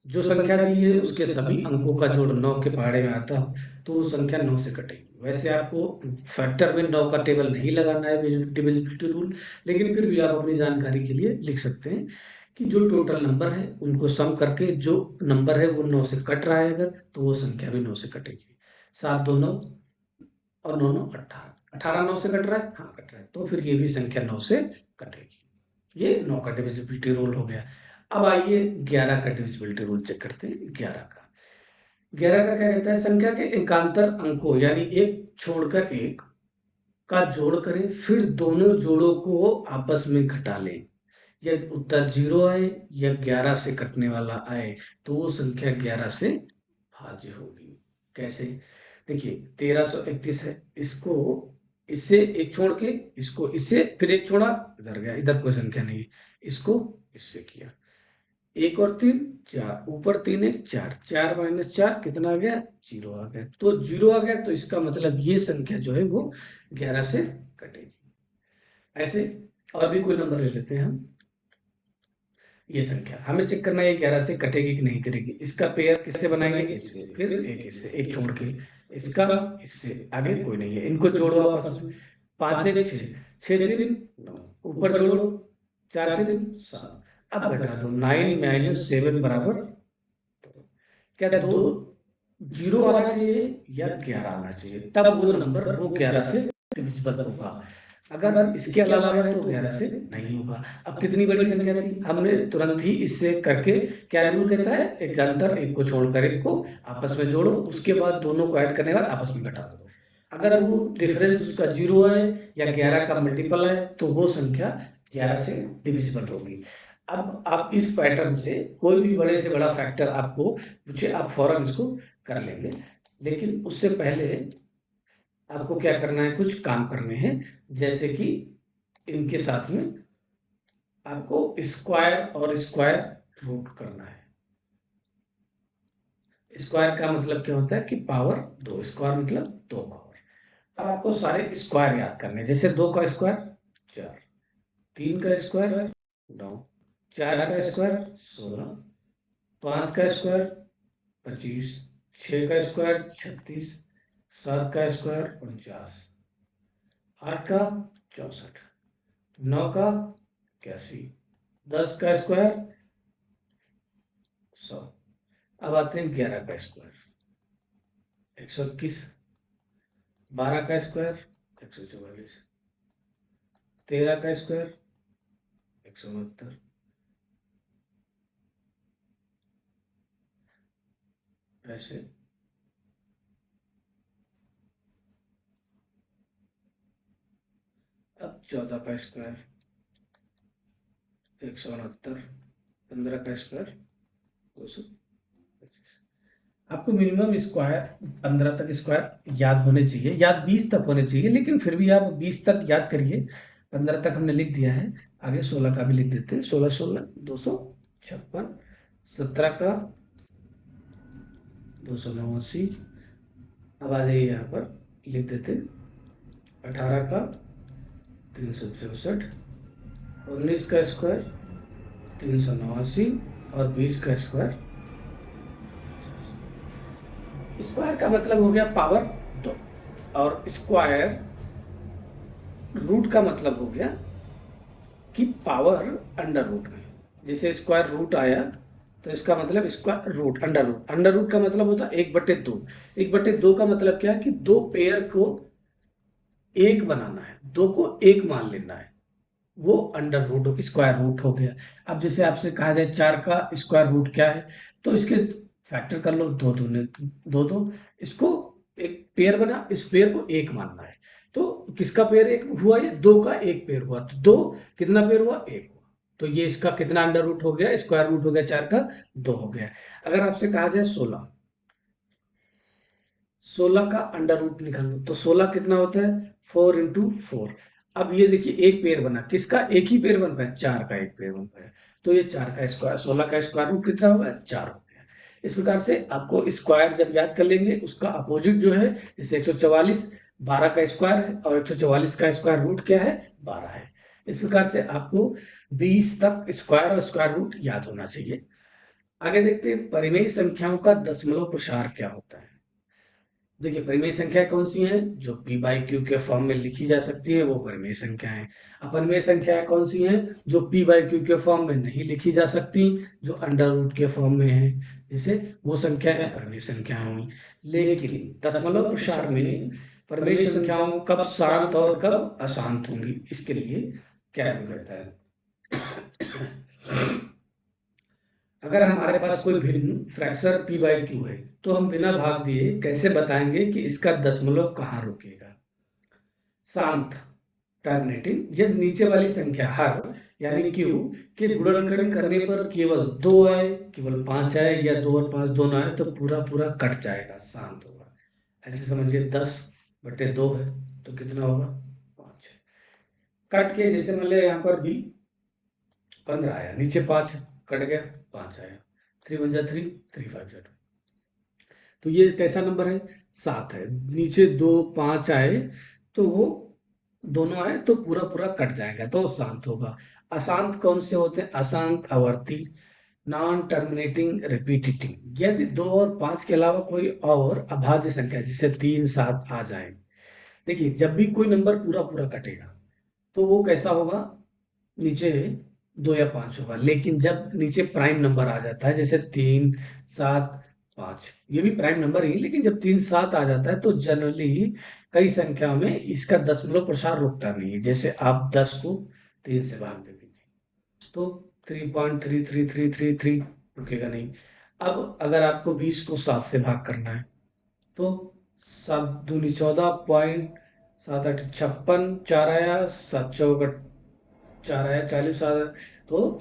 जो संख्या दी है उसके सभी अंकों का जोड़ 9 के पहाड़े में आता हो, तो वो संख्या 9 से कटेगी। वैसे आपको फैक्टर में 9 का टेबल नहीं लगाना है डिविजिबिलिटी रूल, लेकिन फिर भी आप अपनी जानकारी के लिए लिख सकते हैं कि जो टोटल नंबर है उनको सम करके जो नंबर है वो 9 से कट रहा है अगर, तो वो संख्या भी 9 से कटेगी। 7 2 9 और 9 9 18, 18 9 से कट रहा है, हाँ कट रहा है, तो फिर ये भी संख्या 9 से कटेगी। ये 9 का डिविजिबिलिटी रूल हो गया। अब आइए 11 का डिविजिबिलिटी रूल चेक करते हैं। 11 का क्या कहता है, संख्या के एकांतर अंकों यानी एक छोड़कर एक का जोड़ करें, फिर दोनों जोड़ों को आपस में घटा लें। यदि उत्तर 0 आए या 11 से कटने वाला आए तो वो संख्या 11 से भाज्य होगी। कैसे? देखिए 1331 है, इसको इससे एक छोड़ के, इसको इससे फिर एक छोड़ा, इधर गया, इधर कोई संख्या नहीं है, इसको इससे किया, 1 और 3 4, ऊपर 3 1 4, 4 माइनस 4 कितना आ गया? 0 आ गया। तो 0 आ गया तो इसका मतलब ये संख्या जो है वो 11 से कटेगी। ऐसे और भी कोई नंबर ले लेते हैं हम। ये संख्या हमें चेक करना है 11 से कटेगी कि नहीं करेगी। इसका पेयर किससे बनाएंगे? इससे, फिर एक इससे, एक छोड़ के इसका, इससे, आगे कोई नहीं है, इनको जोड़ो आपस में, 5 1 6, 6 3 9, ऊपर जोड़ो, 4 3 7, अब घटा दो, 9 माइनस 7 बराबर, तो क्या दो 0 आना चाहिए या 11 आना चाहिए, तब वो नंबर वो 11 से डिविजिबल होगा। अगर इसके अलावा है तो 11 से नहीं होगा। अब कितनी बड़ी संख्या थी, हमने तुरंत ही इससे करके, क्या रूल कहता है, एक अंतर एक को छोड़कर एक को आपस में जोड़ो, उसके बाद दोनों को ऐड करने के बाद आपस में घटा दो। अगर वो डिफरेंस उसका 0 है या 11 का मल्टीपल है तो वो संख्या 11 से डिविजिबल होगी। अब आप इस पैटर्न से कोई भी बड़े से बड़ा फैक्टर आपको पूछे, आप फौरन इसको कर लेंगे, लेकिन उससे पहले आपको क्या करना है, कुछ काम करने हैं, जैसे कि इनके साथ में आपको स्क्वायर और स्क्वायर रूट करना है। स्क्वायर का मतलब क्या होता है कि पावर 2, स्क्वायर मतलब 2 पावर। अब आपको सारे स्क्वायर याद करने हैं, जैसे 2 का स्क्वायर 4, 3 का स्क्वायर 9, 4 का स्क्वायर 16, 5 का स्क्वायर 25, 6 का स्क्वायर 36, 7 का स्क्वायर 49, 8 का 64, 9 का 81, 10 का स्क्वायर 100। अब आते हैं 11 का स्क्वायर 121, 12 का स्क्वायर 144, 13 का स्क्वायर 169, ऐसे अब 14 का स्क्वायर 169, 15 का स्क्वायर 225। आपको मिनिमम स्क्वायर 15 तक स्क्वायर याद होने चाहिए, याद 20 तक होने चाहिए, लेकिन फिर भी आप 20 तक याद करिए, 15 तक हमने लिख दिया है, आगे 16 का भी लिख देते हैं, 16 16 256, 17 का 289, अब आ जाइए यहाँ पर लिख देते, 18 का 364, 19 का स्क्वायर 389 और 20 का स्क्वायर स्क्वायर का मतलब हो गया पावर 2 और स्क्वायर रूट का मतलब हो गया कि पावर अंडर रूट में। जैसे स्क्वायर रूट आया तो इसका मतलब स्क्वायर रूट अंडर रूट का मतलब होता है 1/2। 1/2 का मतलब क्या है कि दो पेयर को एक बनाना है, दो को एक मान लेना है, वो अंडर रूट स्क्वायर रूट हो गया। अब जैसे आपसे कहा जाए 4 का स्क्वायर रूट क्या है, तो इसके फैक्टर कर लो, दो दूने दो दो, इसको एक पेयर बना, इस पेयर को एक मानना है। तो किसका पेयर एक हुआ, ये 2 का एक पेयर हुआ, तो 2 कितना पेयर हुआ, एक हुआ। तो ये इसका कितना अंडर रूट हो गया, स्क्वायर रूट हो गया 4 का 2 हो गया। अगर आपसे कहा जाए 16, 16 का अंडर रूट निकालो तो 16 कितना होता है, 4 × 4। अब ये देखिए एक पेयर बना, किसका एक ही पेयर बन पाया, 4 का एक पेयर बन पाया। तो ये 4 का स्क्वायर, 16 का स्क्वायर रूट कितना होगा, 4 हो गया। इस प्रकार से आपको स्क्वायर जब याद कर लेंगे, उसका अपोजिट जो है, जैसे 144 12 का स्क्वायर है और 144 का स्क्वायर रूट क्या है, 12 है। इस प्रकार से आपको 20 तक स्क्वायर और स्क्वायर रूट याद होना चाहिए। आगे देखते हैं परिमेय संख्याओं का दशमलव प्रसार क्या होता है। देखिए परिमेय संख्या कौन सी हैं, जो p/q के फॉर्म में लिखी जा सकती है वो परिमेय संख्या है। अपरिमेय संख्याएं कौन सी हैं, जो p/q के फॉर्म में नहीं लिखी जा सकती, जो अंडर रूट के फॉर्म में है, जैसे वो संख्या है परिमेय संख्याएं हुई। लेकिन दशमलव प्रसार में परिमेय संख्याओं कब शांत और कब अशांत होंगी, इसके लिए क्या कहता है। अगर हमारे पास कोई भिन्न फ्रैक्शन p/q है, तो हम बिना भाग दिए कैसे बताएंगे कि इसका दशमलव कहाँ रुकेगा। शांत टर्मिनेटिंग, यदि नीचे वाली संख्या हर यानी q के गुणनखंड करने पर केवल 2 आए, केवल 5 आए या 2 और 5 दोनों आए, तो पूरा पूरा कट जाएगा, शांत होगा। ऐसे समझिए 10/2 है तो कितना होगा, 5। कट के जैसे मान लिया यहाँ पर भी 15 आया, नीचे 5 कट गया, 5 आया, 3 × 3 3 × 5 2। तो ये कैसा नंबर है, 7 है। नीचे 2 5 आए तो वो दोनों आए तो पूरा पूरा कट जाएगा, तो शांत होगा। अशांत कौन से होते हैं, अशांत आवर्ती, नॉन टर्मिनेटिंग रिपीटिंग, यदि 2 और 5 के अलावा कोई और अभाज्य संख्या जैसे 3 7 आ जाए। देखिए जब भी कोई नंबर पूरा पूरा कटेगा तो वो कैसा होगा, नीचे 2 या 5 होगा। लेकिन जब नीचे प्राइम नंबर आ जाता है, जैसे 3 7 5, ये भी प्राइम नंबर ही, लेकिन जब 3 7 आ जाता है तो जनरली कई संख्याओं में इसका दशमलव प्रसार रुकता नहीं है। जैसे आप 10 को 3 से भाग दे दीजिए तो 3.3333 रुकेगा नहीं। अब अगर आपको 20 को 7 से भाग करना है तो 7 दूनी 14 पॉइंट 7 8 56, 4 आया, 7 चौक 4 आया, 40 आया, तो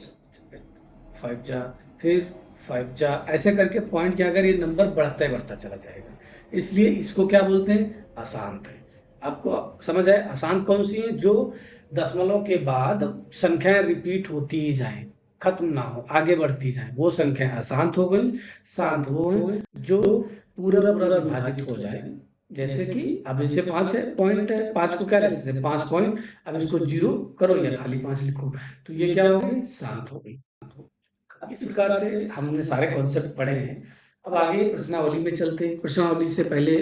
5 जा, फिर 5 जा, ऐसे करके पॉइंट क्या अगर ये नंबर बढ़ता चला जाएगा। इसलिए इसको क्या बोलते हैं, अशांत है। आपको समझ आए, अशांत कौन सी है, जो दशमलव के बाद संख्याएं रिपीट होती ही जाएं, खत्म ना हो, आगे बढ़ती जाएं, वो संख्याएं अशांत हो गई। शांत वो है जो पूरा पूरा विभाजित हो जाए। जैसे कि अब जैसे 5 है, पॉइंट है, 5 को क्या लिखते हैं, 5 पॉइंट, अब इसको 0 करो या खाली 5 लिखो, तो ये क्या हो गई, शांत हो गई। इस प्रकार से हमने सारे कॉन्सेप्ट पढ़े हैं। अब आगे प्रश्नावली में चलते हैं। प्रश्नावली से पहले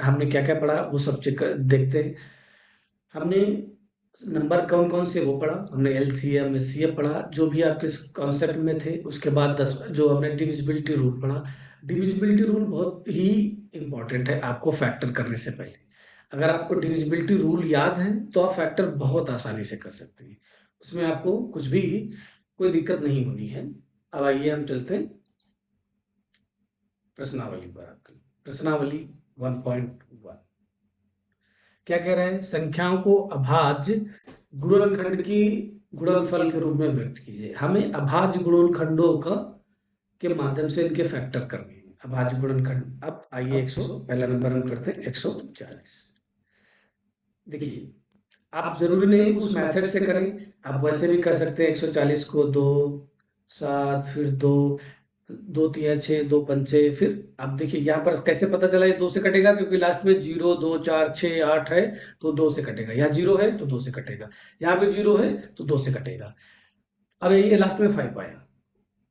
हमने क्या क्या पढ़ा वो सब चेक देखते हैं। हमने नंबर कौन कौन से वो पढ़ा, हमने एलसीएम एचसीएफ पढ़ा, जो भी आपके कॉन्सेप्ट में थे। उसके बाद 10 जो हमने डिविजिबिलिटी रूल पढ़ा। डिविजिबिलिटी रूल बहुत ही इंपॉर्टेंट है आपको फैक्टर करने से पहले। अगर आपको डिविजिबिलिटी रूल याद है तो आप फैक्टर बहुत आसानी से कर सकते हैं, उसमें आपको कुछ भी कोई दिक्कत नहीं होनी है। अब आइए हम चलते हैं प्रश्नावली पर। आपकी प्रश्नावली 1.1 क्या कह रहा है, संख्याओं को अभाज्य गुणनखंड की गुणनफल के रूप में व्यक्त कीजिए। हमें अभाज्य गुणनखंडों का के माध्यम से इनके फैक्टर करने हैं, अभाज्य गुणनखंड। अब आइए 100 पहला नंबर हम करते हैं 140। देखिए आप जरूरी नहीं उस मेथड से करें, आप वैसे भी कर सकते हैं। 140 को 2 7 फिर 2 2 3 6 2 पंचे, फिर अब देखिए यहाँ पर कैसे पता चला ये 2 से कटेगा, क्योंकि लास्ट में 0 2 4 6 8 है तो 2 से कटेगा। यहाँ 0 है तो 2 से कटेगा, यहाँ पे 0 है तो 2 से कटेगा। अब ये लास्ट में 5 आया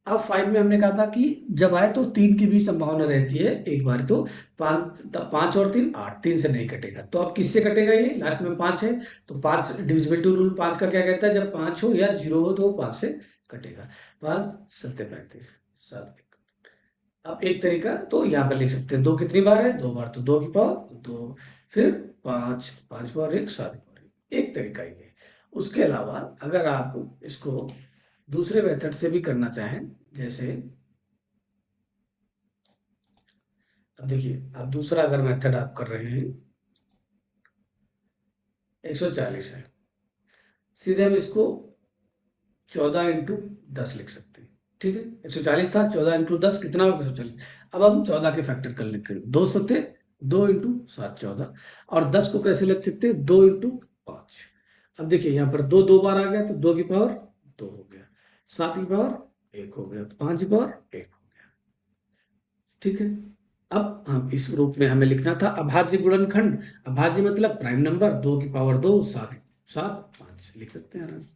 अब 5 में हमने कहा था कि जब आए तो 3 की भी संभावना रहती है एक बार, तो 5 और 3 8, 3 से नहीं कटेगा। तो अब किससे कटेगा? ये लास्ट में 5 है, तो 5 डिविजिबल टू रूल 5 का क्या कहता है? जब 5 हो या 0 हो तो वो 5 से कटेगा। 5 सत्ते 35 7। अब एक तरीका तो यहाँ पर लिख सकते हैं, 2 कितनी बार है? 2 बार, तो 2 की पावर 2, फिर 5 5 पावर 1 7 पावर 1। एक तरीका ये है। उसके अलावा अगर आप इसको दूसरे मेथड से भी करना चाहें, जैसे अब देखिए, अब दूसरा अगर मेथड आप कर रहे हैं, 140 है, सीधे हम इसको 14 इंटू 10 लिख सकते हैं। ठीक है, 140 था, 14 इंटू 10 कितना होगा? 140। अब हम 14 के फैक्टर कर लिख, 2 सत्ते 2 इंटू 7 14, और 10 को कैसे लिख सकते हैं? 2 इंटू 5। अब देखिए यहाँ पर 2 2 बार आ गया, तो 2 की पावर 2 हो गया, 7 की पावर 1 हो गया, 5 की पावर 1 हो गया। ठीक है, अब हम इस रूप में हमें लिखना था अभाज्य गुणनखंड। अभाज्य मतलब प्राइम नंबर, 2 की पावर 2 7 7 5 लिख सकते हैं आराम से।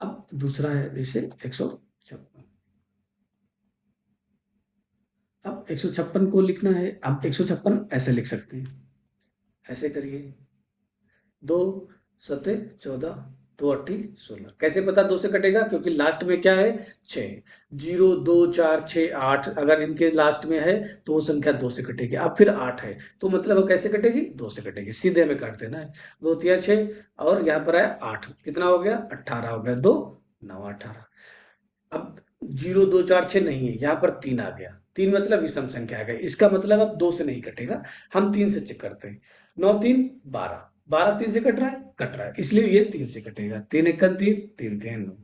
अब दूसरा है जैसे 156। अब 156 को लिखना है, अब 156 ऐसे लिख सकते हैं, ऐसे करिए, 2 सत्ते 14, 2 अट्ठी 16। कैसे पता 2 से कटेगा? क्योंकि लास्ट में क्या है? 6, 0 2 4 6 8, अगर इनके लास्ट में है तो वो संख्या 2 से कटेगी। अब फिर 8 है, तो मतलब वो कैसे कटेगी? 2 से कटेगी, सीधे हमें काट देना है। 2 तिया 6, और यहाँ पर है 8, कितना हो गया? 18 हो गया, 2 9 18। अब 0 2 4 6 नहीं है, यहाँ पर 3 आ गया, 3 मतलब विषम संख्या आ गई, इसका मतलब अब 2 से नहीं कटेगा। हम 3 से चेक करते हैं, 9 3 12, 12 3 से कट रहा है? कट रहा है, इसलिए ये 3 से कटेगा। 3 1 3 3 3 9,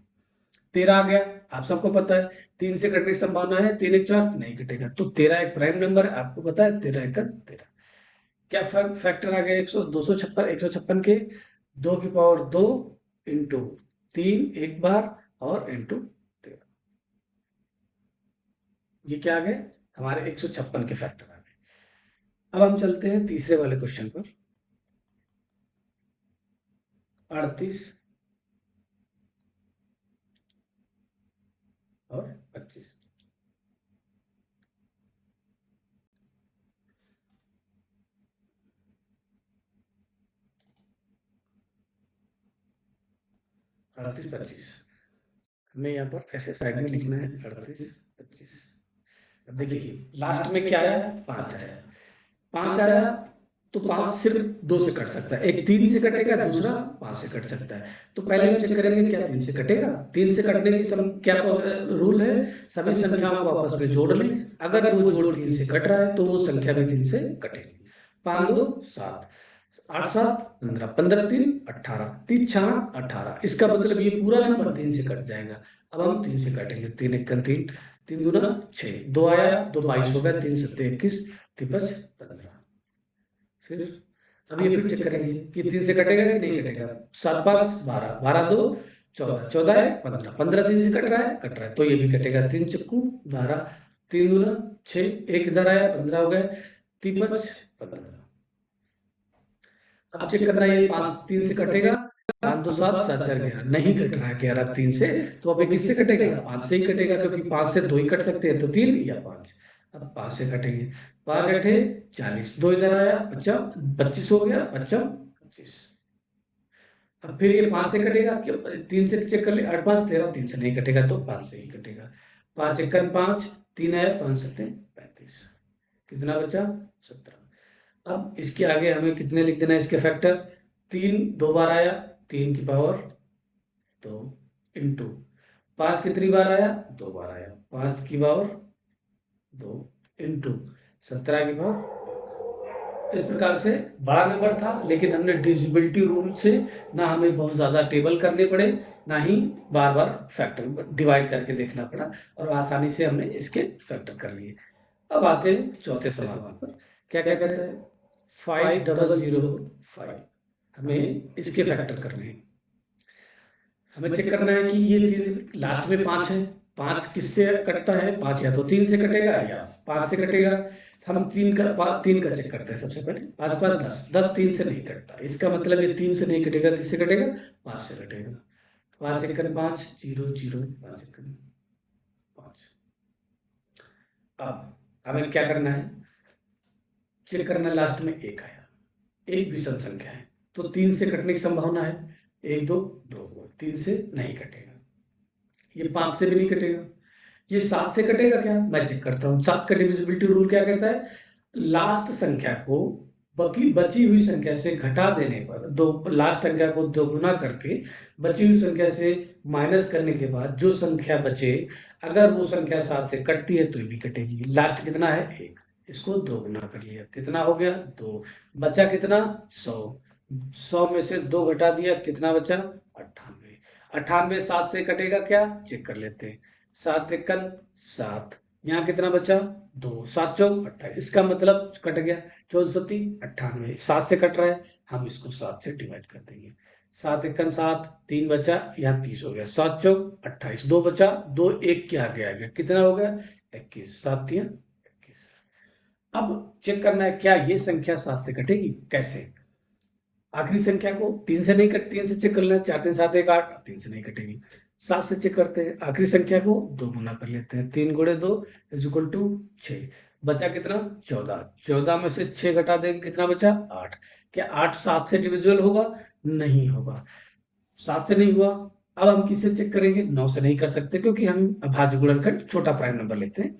13 आ गया। आप सबको पता है 3 से कटने की संभावना है, 3 1 4 नहीं कटेगा, तो 13 एक प्राइम नंबर है, आपको पता है 13 1 13। क्या फैक्टर आ गया? 100 256 156 के 2 की पावर 2 इंटू 3 एक बार, और इंटू, ये क्या आ गए? हमारे 156 के फैक्टर आ गए। अब हम चलते हैं तीसरे वाले क्वेश्चन पर। 38 और 25। अड़तीस 25 हमें यहाँ पर ऐसे साइड में लिखना है, 38 25। अब देखिए लास्ट में क्या आया? 5 आया। 5 आया तो 5 सिर्फ 2 से कट सकता है, एक 3 से कटेगा, दूसरा 5 से कट सकता है। तो पहले हम चेक करेंगे क्या 3 से कटेगा। 3 से कटने की क्या रूल है? सभी संख्याओं को आपस में जोड़ लें, अगर वो जोड़ 3 से कट रहा है तो वो संख्या भी 3 से कटेगी। 5 2 7, 8 7 15, 15 3 18, 3 6 18, इसका मतलब ये पूरा नंबर 3 से कट जाएगा। अब हम 3 से काटेंगे, 3 1 3, 3 दूना 6, 2 आया, 2 22 हो गया, 3 7 21, 3 5 15। फिर अब ये फिर चेक करेंगे कि 3 से कटेगा कि नहीं कटेगा। 7 5 12, 12 2 14, 14 है 15, 15 3 से कट रहा है? कट रहा है, तो ये भी कटेगा। 3 चक्कू 12, 3 दूना 6, एक इधर आया, 15 हो गए, 3 5 15। अब चेक करना है ये 5 3 से कटेगा? 5 2 7 7 4 11, नहीं कट रहा है 11 3 से, तो अब ये किससे कटेगा? 5 से ही कटेगा, क्योंकि 5 से 2 ही कट सकते हैं, तो 3 या 5। अब 5 से कटेंगे, 5 अठे 40, 2 इधर आया, बच्चा 25 हो गया, बच्चा 25। अब फिर ये 5 से कटेगा, 3 से चेक कर ले, 8 5 13, 3 से नहीं कटेगा, तो 5 से ही कटेगा। 5 1 5, 3 आया, 5 7 35, कितना बचा? 17। अब इसके आगे हमें कितने लिख देना है इसके फैक्टर? 3 2 बार आया, 3 की पावर 2 इंटू 5 कितनी बार आया? 2 बार आया, 5 की पावर 2 इंटू 17 की पावर। इस प्रकार से बड़ा नंबर था, लेकिन हमने डिविजिबिलिटी रूल से ना हमें बहुत ज़्यादा टेबल करने पड़े, ना ही बार बार फैक्टर डिवाइड करके देखना पड़ा, और आसानी से हमने इसके फैक्टर कर लिए। अब आते हैं चौथे सवाल पर। क्या क्या कहता है? 5005, हमें इसके फैक्टर करने हैं। हमें चेक करना है कि ये 3 लास्ट में 5 है, 5 किससे कटता है? 5 या तो 3 से कटेगा या 5 से कटेगा। हम 3 का चेक करते हैं सबसे पहले। 5 5 10, 10 3 से नहीं कटता, इसका मतलब ये 3 से नहीं कटेगा, किससे कटेगा? 5 से कटेगा। 5 1 5 0 0, 5 1 5। अब हमें क्या करना है, चेक करना है लास्ट में एक आया, एक विषम संख्या है तो 3 से कटने की संभावना है, 1 2 2, 3 से नहीं कटेगा, ये 5 से भी नहीं कटेगा, ये 7 से कटेगा क्या, मैं चेक करता हूँ। 7 का डिविजिबिलिटी रूल क्या कहता है, लास्ट संख्या को बाकी बची हुई संख्या से घटा देने पर, दो लास्ट संख्या को दोगुना करके बची हुई संख्या से माइनस करने के बाद जो संख्या बचे, अगर वो संख्या 7 से कटती है तो ये भी कटेगी। लास्ट कितना है, 1, इसको दोगुना कर लिया, कितना हो गया 2, बचा कितना 100, 100 में से 2 घटा दिया, कितना बचा 98, 98 7 से कटेगा क्या, चेक कर लेते हैं, 7 एकन 7, यहाँ कितना बचा 2, 7 चौक 28, इसका मतलब कट गया 14 सत्ती 98, 7 से कट रहा है, हम इसको 7 से डिवाइड कर देंगे, 7 एकन 7, 3 बचा, यहाँ 30 हो गया, 7 चौक 28, 2 बचा, 2 1 के आगे आ गया, कितना हो गया 21, 7 3 21। अब चेक करना है क्या ये संख्या 7 से कटेगी, कैसे, आखिरी संख्या को 3 से नहीं कट, 3 से चेक कर लेना, 4 3 7 1 8, 3 से नहीं कटेगी, 7 से चेक करते हैं, आखिरी संख्या को 2 गुना कर लेते हैं, 3 गुणे 2 इज इक्वल टू 6, बचा कितना 14, 14 में से 6 घटा देंगे, कितना बचा 8, क्या 8 7 से डिविजिबल होगा, नहीं होगा, 7 से नहीं हुआ। अब हम किससे चेक करेंगे, 9 से नहीं कर सकते क्योंकि हम भाज्य गुणनखंड छोटा प्राइम नंबर लेते हैं,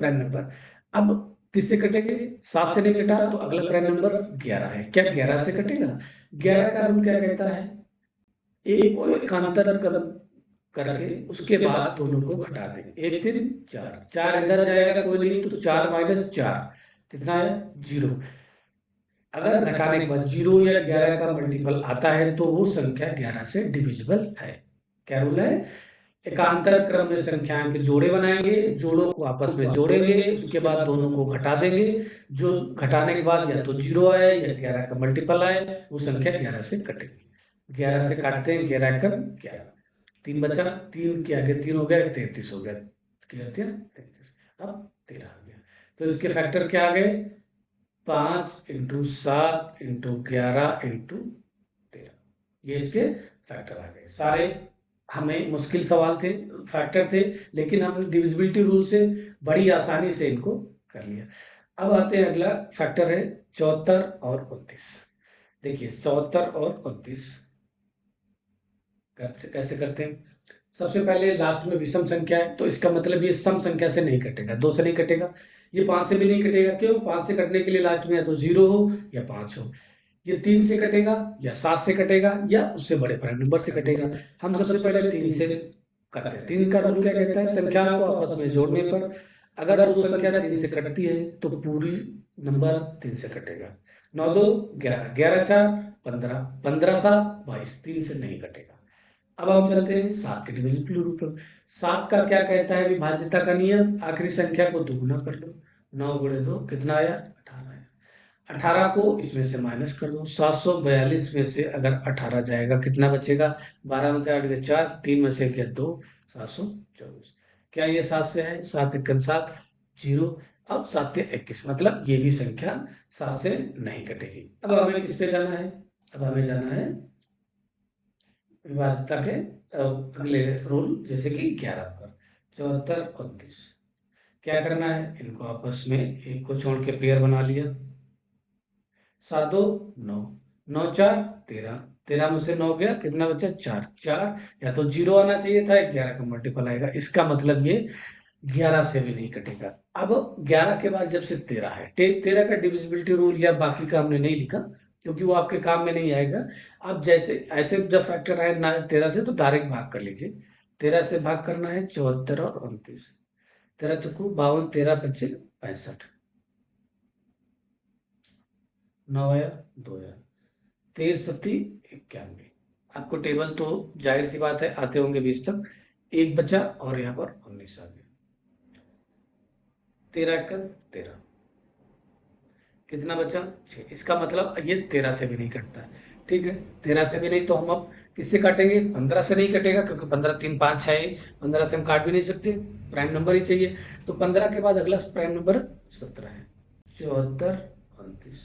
प्राइम नंबर। अब किससे कटेंगे, 7 से नहीं कटा तो अगला प्राइम नंबर 11 है, क्या 11 से कटेगा, 11 का रूल क्या कहता है, एक को एकांतर क्रम करके उसके बाद दोनों को घटा देंगे, 1 3 4, 4 इधर जाएगा कोई नहीं तो 4 माइनस 4 कितना है 0, अगर घटाने के बाद 0 या 11 का मल्टीपल आता है तो वो संख्या 11 से डिविजिबल है। क्या रूल है, एकांतर क्रम में संख्याओं के जोड़े बनाएंगे, जोड़ों को आपस में जोड़ेंगे, उसके बाद दोनों को घटा देंगे, जो घटाने के बाद या तो 0 आए या 11 का मल्टीपल आए वो संख्या 11 से कटेगी, 11 से काटते हैं, 11 का 11, 3 बचा, 3 के आगे 3 हो गया 33 हो गया, क्या 33, अब 13 आ गया, तो इसके फैक्टर क्या आ गए, 5 × 7 × 11 × 13, ये इसके फैक्टर आ गए। सारे हमें मुश्किल सवाल थे, फैक्टर थे, लेकिन हमने डिविजिबिलिटी रूल से बड़ी आसानी से इनको कर लिया। अब आते हैं, अगला फैक्टर है 74 और 29। देखिए 74 और 29 कैसे करते हैं, सबसे पहले लास्ट में विषम संख्या है तो इसका मतलब ये सम संख्या से नहीं कटेगा, 2 से नहीं कटेगा, ये 5 से भी नहीं कटेगा, क्यों, 5 से कटने के लिए लास्ट में या तो 0 हो या 5 हो, ये 3 से कटेगा या 7 से कटेगा या उससे बड़े प्राइम नंबर से कटेगा। हम सबसे पहले 3 से करते हैं। 3 का रूल क्या कहता है, संख्याओं को आपस में जोड़ने पर अगर वो संख्या 3 से कटती है तो पूरी नंबर 3 से कटेगा, 9 2 11, 11 4 15, 15 7 22, 3 से नहीं कटेगा। अब हम चलते हैं 7 के डिविजिबल रूप में। 7 का क्या कहता है विभाज्यता का नियम, आखिरी संख्या को दुगुना कर लो, 9 गुणे 2 कितना आया 18 आया, 18 को इसमें से माइनस कर दो, 742 में से अगर 18 जाएगा कितना बचेगा, 12 में 8 गया 4, 3 में से गया 2, 724, क्या ये 7 से है, 7 1 7 0, अब 7 21, मतलब ये भी संख्या 7 से नहीं कटेगी। अब हमें किस पे जाना है, अब हमें जाना है विभाज्यता के अगले रूल, जैसे कि 11 पर, 74 29, क्या करना है, इनको आपस में एक को छोड़ के पेयर बना लिया, 7 2 9, 9 4 13, 13 में से 9 गया, कितना बचा 4, 4 या तो 0 आना चाहिए था, 11 का मल्टीपल आएगा, इसका मतलब ये 11 से भी नहीं कटेगा। अब 11 के बाद जब से 13 है, 13 का डिविजिबिलिटी रूल या बाकी का हमने नहीं लिखा क्योंकि वो आपके काम में नहीं आएगा। अब जैसे ऐसे जब फैक्टर आए ना 13 से तो डायरेक्ट भाग कर लीजिए, 13 से भाग करना है 74 और 29, 13 चक्कू 52, 13 बच्चे 65, 9 आया 2 आया, 13 सत्ती 91, आपको टेबल तो जाहिर सी बात है आते होंगे 20 तक, एक बचा और यहाँ पर 19 आ गया, 13 का 13, कितना बचा 6, इसका मतलब ये 13 से भी नहीं कटता है, ठीक है, 13 से भी नहीं तो हम अब किससे काटेंगे, 15 से नहीं कटेगा क्योंकि 15 3 5 है, 15 से हम काट भी नहीं सकते, प्राइम नंबर ही चाहिए, तो 15 के बाद अगला प्राइम नंबर 17 है, 74 29,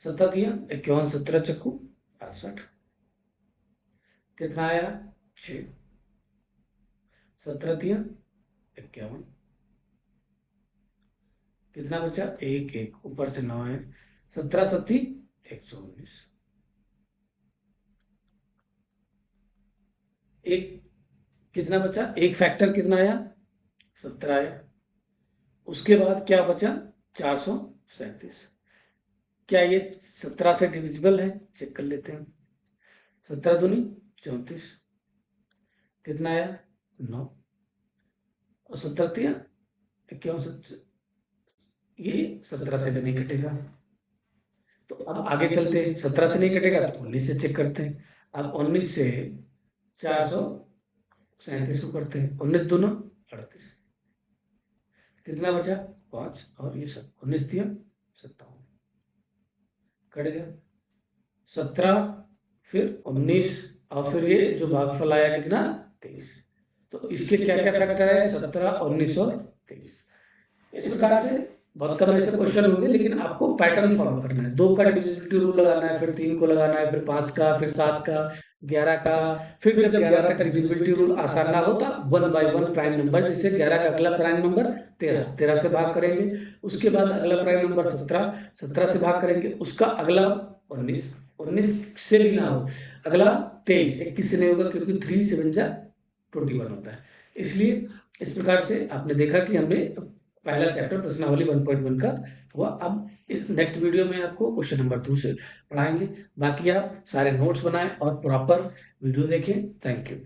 17 दिया 51, 17 चक्कू 68, कितना आया 6, 17 दिया 51, कितना बचा, एक एक, ऊपर से 9 है, 17 सत्ती 119। एक कितना बचा, एक फैक्टर कितना आया, 17 आया। उसके बाद क्या बचा, 437। क्या ये 17 से डिविजिबल है, चेक कर लेते हैं। 17 दूनी 34, कितना आया 9, और 17 तिया 51, ये 17 से भी नहीं कटेगा। तो अब आगे चलते हैं, 17 से नहीं कटेगा तो 19 से चेक करते हैं। अब 19 से 437 को करते हैं, 19 दूना 38, कितना बचा 5, और ये सब 19 दिया 57, कट गया। 17 फिर 19, और फिर ये जो भागफल आया कितना 23। तो इसके क्या क्या फैक्टर है, 17, 19 और 23। इस प्रकार से बहुत कम ऐसे क्वेश्चन होंगे, लेकिन आपको पैटर्न फॉलो करना है। 2 का डिविजिबिलिटी रूल लगाना है, फिर 3 को लगाना है, फिर 5 का, फिर 7 का, 11 का। फिर जब 11 तक डिविजिबिलिटी रूल आसान ना हो तो 1 बाय 1 प्राइम नंबर, जैसे 11 का अगला प्राइम नंबर 13, 13 से भाग करेंगे। उसके बाद अगला प्राइम नंबर 17, 17 से भाग करेंगे। उसका अगला 19, 19 से भी ना हो, अगला 23, 21 से नहीं होगा, क्योंकि 3 7 जा 21 होता है। इसलिए इस प्रकार से आपने देखा कि हमने पहला चैप्टर प्रश्नावली 1.1 का हुआ। अब इस नेक्स्ट वीडियो में आपको क्वेश्चन नंबर 2 से पढ़ाएंगे। बाकी आप सारे नोट्स बनाएं और प्रॉपर वीडियो देखें। Thank you.